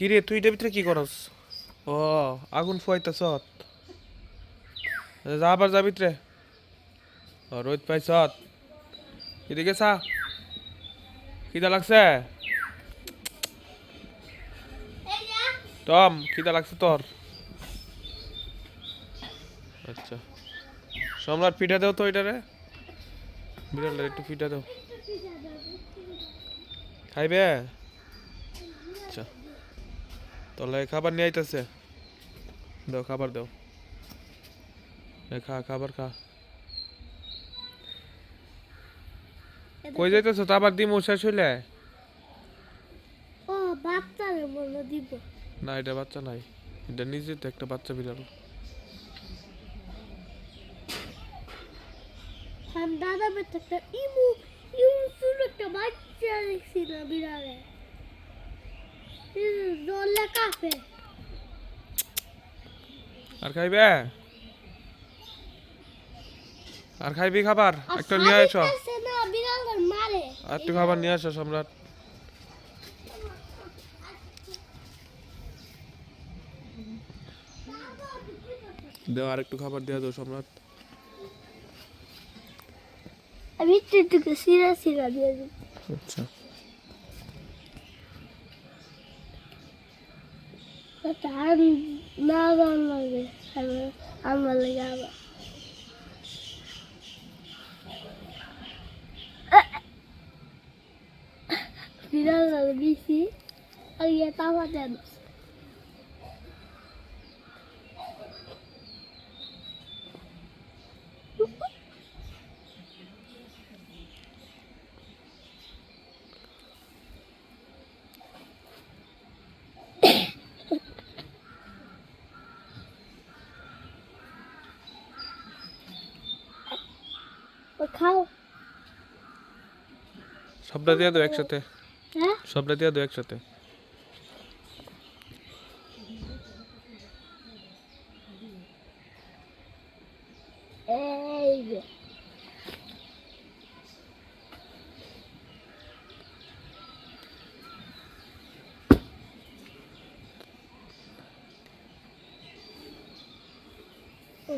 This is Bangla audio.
কি রে তুই এটার ভিতরে কি করস? ও আগুন ফুয়াইতাছ? যা আবার যা ভিতরে। রোদ পাইছ? এদিকে চা। খিদা লাগছে? টম খিদা লাগছে তোর? আচ্ছা সম্রাট পিঠা দেও তো এটারে, বিড়ালের একটু পিঠা দাও। খাইবে? আচ্ছা তাহলে খাবার নিয়ে আইতাছে, দাও খাবার দাও। খা খাবার খা। কই যাইতেছ তো আবার দিমু শেষ হইলে? ও বাচ্চারে বলে দিব না এটা বাচ্চা নাই, এটা নিজে তো একটা বাচ্চা বিড়াল। আমি দাদা বেটা একটা ইমু ইমু ছোট একটা বাচ্চা দেখছি না বিড়ালে জলে কাঁপে। আর খাইবে? আর খাইবি খাবার? একটা নিয়ে আসো, না বিড়ালের মারে আর একটু খাবার নিয়ে আসো সম্রাট। দেও আর একটু খাবার দিয়ে দাও সম্রাট। আমি একটু সিরা সিরা দিয়ে দিই। আচ্ছা তার না ভালো লাগে আমার লাগে আবার বিড়াল দিছি আর ইয়ে তাওয়া দেন খাও। সবটা দিয়ে দাও একসাথে, হ্যাঁ সবটা দিয়ে দাও একসাথে। এই যে ও